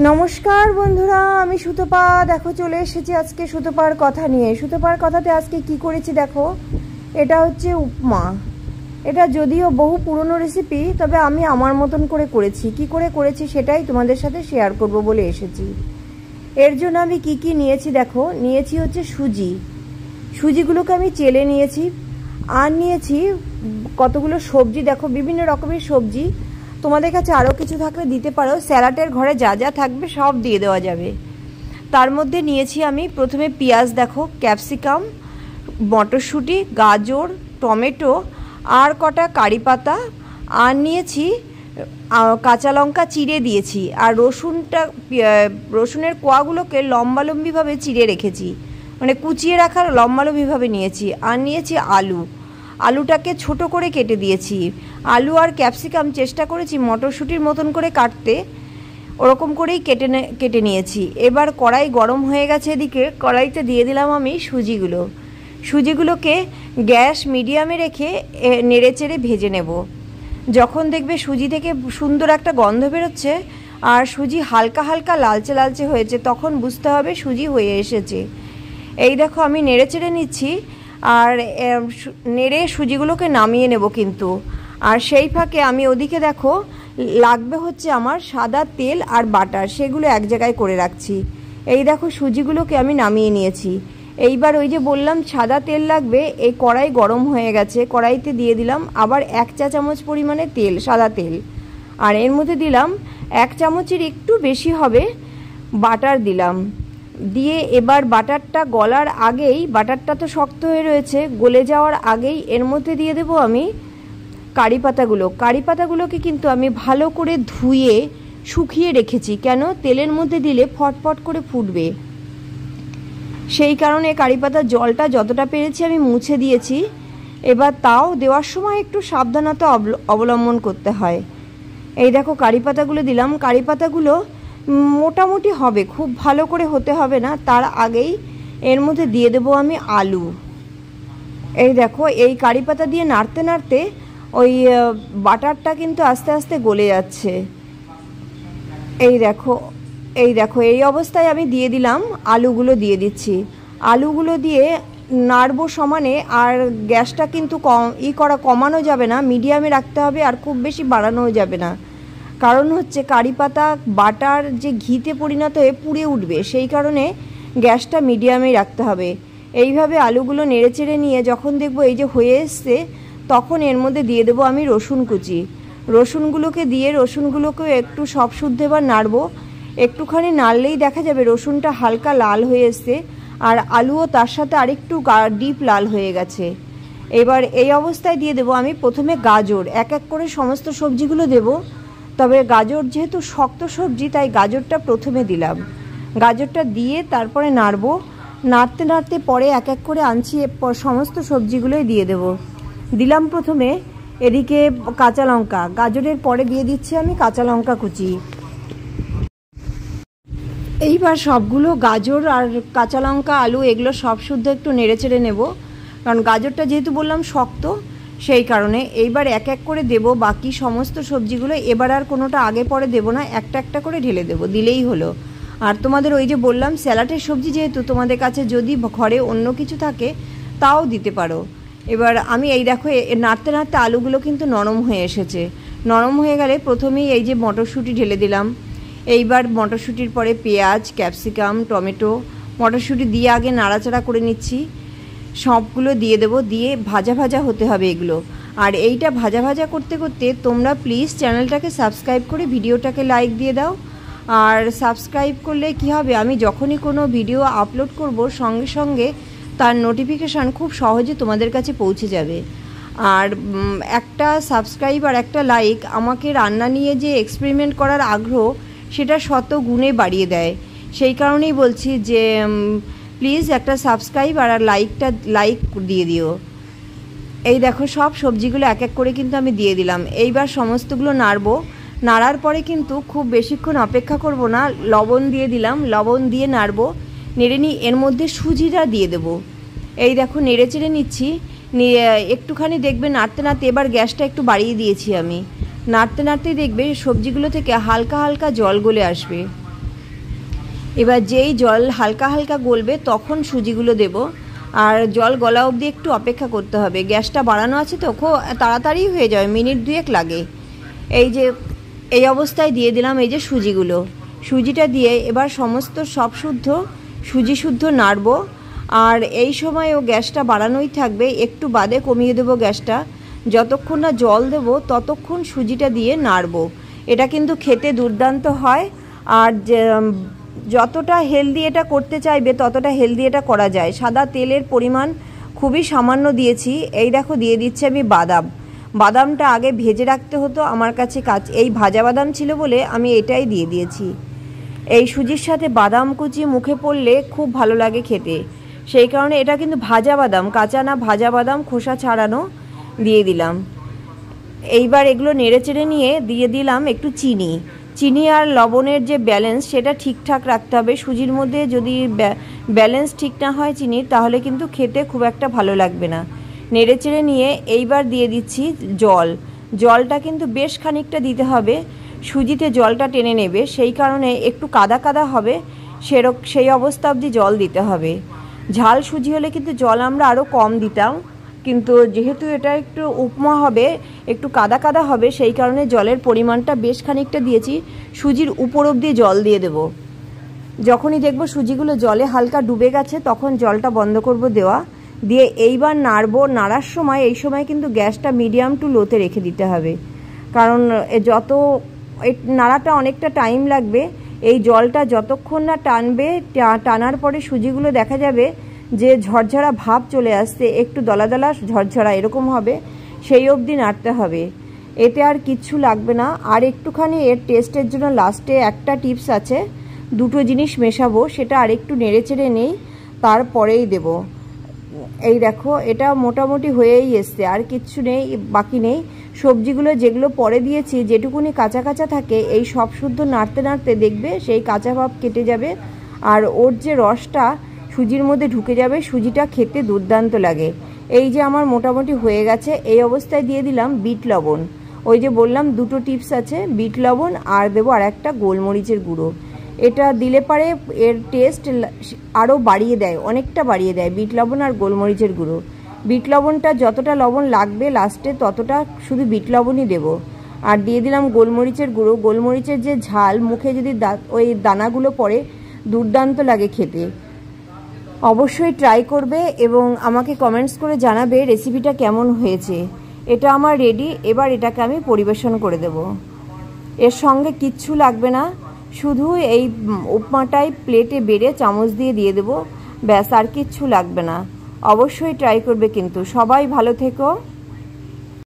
নমস্কার বন্ধুরা, আমি সুতপা। দেখো চলে এসেছি আজকে সুতপার কথা নিয়ে। সুতপার কথাতে আজকে কি করেছি দেখো। এটা হচ্ছে উপমা। এটা যদিও বহু পুরনো রেসিপি, তবে আমি আমার মতন করে করেছি। কি করে করেছি সেটাই তোমাদের সাথে শেয়ার করব বলে এসেছি। এর জন্য আমি কি কি নিয়েছি দেখো। নিয়েছি হচ্ছে সুজিগুলোকে আমি চেলে নিয়েছি। আর নিয়েছি কতগুলো সবজি, দেখো বিভিন্ন রকমের সবজি। তোমাদের কাছে আরও কিছু থাকলে দিতে পারো। স্যালাডের ঘরে যা যা থাকবে সব দিয়ে দেওয়া যাবে। তার মধ্যে নিয়েছি আমি প্রথমে পেঁয়াজ, দেখো ক্যাপসিকাম, মটরশুঁটি, গাজর, টমেটো আর কটা কারি পাতা। আর নিয়েছি কাঁচা লঙ্কা চিড়ে দিয়েছি। আর রসুনের কোয়াগুলোকে লম্বালম্বিভাবে চিড়ে রেখেছি, মানে কুচিয়ে রাখার লম্বালম্বিভাবে নিয়েছি। আর নিয়েছি আলুটাকে ছোট করে কেটে দিয়েছি। আলু আর ক্যাপসিকাম চেষ্টা করেছি মটরশুঁটির মতন করে কাটতে, ওরকম করেই কেটে নিয়েছি। এবার কড়াই গরম হয়ে গেছে। এদিকে কড়াইতে দিয়ে দিলাম আমি সুজিগুলোকে গ্যাস মিডিয়ামে রেখে নেড়েচেড়ে ভেজে নেব। যখন দেখবে সুজি থেকে সুন্দর একটা গন্ধ বেরোচ্ছে আর সুজি হালকা হালকা লালচে লালচে হয়েছে, তখন বুঝতে হবে সুজি হয়ে এসেছে। এই দেখো আমি নেড়েচেড়ে নিচ্ছি। আর নেড়ে সুজিগুলোকে নামিয়ে নেব কিন্তু। আর সেই ফাঁকে আমি ওদিকে দেখো লাগবে হচ্ছে আমার সাদা তেল আর বাটার, সেগুলো এক জায়গায় করে রাখছি। এই দেখো সুজিগুলোকে আমি নামিয়ে নিয়েছি। এইবার ওই যে বললাম সাদা তেল লাগবে, এই কড়াই গরম হয়ে গেছে। কড়াইতে দিয়ে দিলাম আবার 1 চা চামচ পরিমাণে তেল, সাদা তেল। আর এর মধ্যে দিলাম 1 চামচের একটু বেশি হবে বাটার দিলাম। দিয়ে এবার বাটারটা গলার আগেই, বাটারটা তো শক্ত হয়ে রয়েছে, গলে যাওয়ার আগেই এর মধ্যে দিয়ে দেবো আমি কারি পাতাগুলোকে কিন্তু আমি ভালো করে ধুয়ে শুকিয়ে রেখেছি। কেন? তেলের মধ্যে দিলে ফটফট করে ফুটবে, সেই কারণে কারি পাতার জলটা যতটা পেরেছি আমি মুছে দিয়েছি। এবার তাও দেওয়ার সময় একটু সাবধানতা অবলম্বন করতে হয়। এই দেখো কারি পাতাগুলো দিলাম। কারি পাতাগুলো মোটামুটি হবে, খুব ভালো করে হতে হবে না। তার আগেই এর মধ্যে দিয়ে দেবো আমি আলু। এই দেখো এই কারি পাতা দিয়ে নাড়তে নাড়তে ওই বাটারটা কিন্তু আস্তে আস্তে গলে যাচ্ছে। এই দেখো এই অবস্থায় আমি দিয়ে দিলাম আলুগুলো, দিয়ে দিচ্ছি। আলুগুলো দিয়ে নাড়বো সমানে। আর গ্যাসটা কিন্তু কমানো যাবে না, মিডিয়ামে রাখতে হবে। আর খুব বেশি বাড়ানোও যাবে না, কারণ হচ্ছে কারি পাতা বাটার যে ঘিতে পরিণত হয়ে পুড়ে উঠবে, সেই কারণে গ্যাসটা মিডিয়ামেই রাখতে হবে। এইভাবে আলুগুলো নেড়েচেড়ে নিয়ে যখন দেখবো এই যে হয়ে এসছে, তখন এর মধ্যে দিয়ে দেবো আমি রসুন কুচি। রসুনগুলোকে দিয়ে রসুনগুলোকেও একটু সব শুদ্ধ এবার নাড়বো। একটুখানি নাড়লেই দেখা যাবে রসুনটা হালকা লাল হয়ে এসছে, আর আলুও তার সাথে আরেকটু ডিপ লাল হয়ে গেছে। এবার এই অবস্থায় দিয়ে দেবো আমি প্রথমে গাজর। এক এক করে সমস্ত সবজিগুলো দেবো, তবে গাজর যেহেতু শক্ত সবজি তাই গাজরটা প্রথমে দিলাম। গাজরটা দিয়ে তারপরে নাড়বো। নাড়তে নাড়তে পরে এক এক করে আনছি, সমস্ত সবজিগুলোই দিয়ে দেবো। দিলাম প্রথমে এদিকে কাঁচা লঙ্কা, গাজরের পরে দিয়ে দিচ্ছি আমি কাঁচা লঙ্কা কুচি। এইবার সবগুলো গাজর আর কাঁচা লঙ্কা, আলু এগুলো সব শুদ্ধ একটু নেড়েচেড়ে নেব, কারণ গাজরটা যেহেতু বললাম শক্ত, সেই কারণে। এইবার এক এক করে দেব বাকি সমস্ত সবজিগুলো। এবার আর কোনোটা আগে পরে দেব না, একটা একটা করে ঢেলে দেব, দিলেই হলো। আর তোমাদের ওই যে বললাম স্যালাডের সবজি যেহেতু, তোমাদের কাছে যদি ঘরে অন্য কিছু থাকে তাও দিতে পারো। এবার আমি এই দেখো নাড়তে নাড়তে আলুগুলো কিন্তু নরম হয়ে এসেছে। নরম হয়ে গেলে প্রথমেই এই যে মটরশুঁটি ঢেলে দিলাম। এইবার মটরশুঁটির পরে পেঁয়াজ, ক্যাপসিকাম, টমেটো, মটরশুঁটি দিয়ে আগে নাড়াচাড়া করে নিচ্ছি। সবগুলো দিয়ে দেবো, দিয়ে ভাজা ভাজা হতে হবে এগুলো। আর এইটা ভাজা ভাজা করতে করতে তোমরা প্লিজ চ্যানেলটাকে সাবস্ক্রাইব করে ভিডিওটাকে লাইক দিয়ে দাও। আর সাবস্ক্রাইব করলে কি হবে, আমি যখনই কোনো ভিডিও আপলোড করব সঙ্গে সঙ্গে তার নোটিফিকেশান খুব সহজে তোমাদের কাছে পৌঁছে যাবে। আর একটা সাবস্ক্রাইব আর একটা লাইক আমাকে রান্না নিয়ে যে এক্সপেরিমেন্ট করার আগ্রহ, সেটা শত গুণে বাড়িয়ে দেয়। সেই কারণেই বলছি যে প্লিজ একটা সাবস্ক্রাইব আর লাইক দিয়ে দিও। এই দেখো সব সবজিগুলো এক এক করে কিন্তু আমি দিয়ে দিলাম। এইবার সমস্তগুলো নাড়বো। নাড়ার পরে কিন্তু খুব বেশিক্ষণ অপেক্ষা করব না, লবণ দিয়ে দিলাম। লবণ দিয়ে নাড়বো। নেড়ে নিয়ে এর মধ্যে সুজিটা দিয়ে দেবো। এই দেখো নেড়ে চেড়ে নিচ্ছি। একটুখানি দেখবে নাড়তে নাড়তে, এবার গ্যাসটা একটু বাড়িয়ে দিয়েছি আমি। নাড়তে নাড়তেই দেখবে সবজিগুলো থেকে হালকা হালকা জল গলে আসবে। এবার যেই জল হালকা হালকা গলবে তখন সুজিগুলো দেব, আর জল গলা অবধি একটু অপেক্ষা করতে হবে। গ্যাসটা বাড়ানো আছে তো, খুব তাড়াতাড়ি হয়ে যাবে, মিনিট 2 লাগে। এই যে এই অবস্থায় দিয়ে দিলাম এই যে সুজিগুলো। সুজিটা দিয়ে এবার সমস্ত সব শুদ্ধ সুজি শুদ্ধ নাড়বো। আর এই সময়ও গ্যাসটা বাড়ানোই থাকবে, একটু বাদে কমিয়ে দেবো গ্যাসটা। যতক্ষণ না জল দেব ততক্ষণ সুজিটা দিয়ে নাড়বো। এটা কিন্তু খেতে দুর্দান্ত হয়। আর যতটা হেলদি এটা করতে চাইবে ততটা হেলদি এটা করা যায়। সাদা তেলের পরিমাণ খুবই সামান্য দিয়েছি। এই দেখো দিয়ে দিচ্ছি আমি বাদাম। বাদামটা আগে ভেজে রাখতে হতো, আমার কাছে এই ভাজা বাদাম ছিল বলে আমি এটাই দিয়ে দিয়েছি। এই সুজির সাথে বাদাম কুচি মুখে পড়লে খুব ভালো লাগে খেতে, সেই কারণে এটা কিন্তু ভাজা বাদাম, কাঁচা না, ভাজা বাদাম খোসা ছাড়ানো দিয়ে দিলাম। এইবার এগুলো নেড়েচেড়ে নিয়ে দিয়ে দিলাম একটু চিনি। চিনি আর লবণের যে ব্যালেন্স সেটা ঠিকঠাক রাখতে হবে। সুজির মধ্যে যদি ব্যালেন্স ঠিক না হয় চিনির, তাহলে কিন্তু খেতে খুব একটা ভালো লাগবে না। নেড়েচেড়ে নিয়ে এইবার দিয়ে দিচ্ছি জল। জলটা কিন্তু বেশ খানিকটা দিতে হবে, সুজিতে জলটা টেনে নেবে, সেই কারণে একটু কাদা কাদা হবে, সেই অবস্থা অবধি জল দিতে হবে। ঝাল সুজি হলে কিন্তু জল আমরা আরও কম দিতাম, কিন্তু যেহেতু এটা একটু উপমা হবে, একটু কাদা কাদা হবে, সেই কারণে জলের পরিমাণটা বেশ খানিকটা দিয়েছি। সুজির উপর অবধি জল দিয়ে দেব। যখনই দেখবো সুজিগুলো জলে হালকা ডুবে গেছে তখন জলটা বন্ধ করব দেওয়া। দিয়ে এইবার নাড়বো। নাড়ার সময় এই সময় কিন্তু গ্যাসটা মিডিয়াম টু লোতে রেখে দিতে হবে, কারণ এই নাড়াটা অনেকটা টাইম লাগবে। এই জলটা যতক্ষণ না টানবে, টানার পরে সুজিগুলো দেখা যাবে যে ঝরঝরা ভাব চলে আসছে, একটু দলা দলা ঝরঝরা এরকম হবে, সেই অবধি নাড়তে হবে। এতে আর কিচ্ছু লাগবে না। আর একটুখানি এর টেস্টের জন্য লাস্টে একটা টিপস আছে, দুটো জিনিস মেশাবো, সেটা আর একটু নেড়েচেড়ে নেই, তারপরেই দেব। এই দেখো এটা মোটামুটি হয়েই এসছে, আর কিচ্ছু নেই, বাকি নেই। সবজিগুলো যেগুলো পরে দিয়েছি, যেটুকুনি কাঁচা কাঁচা থাকে, এই সব শুদ্ধ নাড়তে নাড়তে দেখবে সেই কাঁচা ভাব কেটে যাবে, আর ওর যে রসটা সুজির মধ্যে ঢুকে যাবে। সুজিটা খেতে দুর্দান্ত লাগে। এই যে আমার মোটামুটি হয়ে গেছে। এই অবস্থায় দিয়ে দিলাম বিট লবণ। ওই যে বললাম দুটো টিপস আছে, বিট লবণ আর দেবো আর একটা গোলমরিচের গুঁড়ো। এটা দিলে পারে এর টেস্ট আরও বাড়িয়ে দেয়, অনেকটা বাড়িয়ে দেয়, বিট লবণ আর গোলমরিচের গুঁড়ো। বিট লবণটা যতটা লবণ লাগবে লাস্টে ততটা শুধু বিট লবণই দেবো। আর দিয়ে দিলাম গোলমরিচের গুঁড়ো। গোলমরিচের যে ঝাল, মুখে যদি ওই দানাগুলো পড়ে, দুর্দান্ত লাগে খেতে। অবশ্যই ট্রাই করবে এবং আমাকে কমেন্টস করে জানাবে রেসিপিটা কেমন হয়েছে। এটা আমার রেডি। এবার এটাকে আমি পরিবেশন করে দেব। এর সঙ্গে কিচ্ছু লাগবে না, শুধু এই উপমাটাই প্লেটে বেড়ে চামচ দিয়ে দেবো, ব্যাস, আর কিচ্ছু লাগবে না। অবশ্যই ট্রাই করবে কিন্তু। সবাই ভালো থেকো।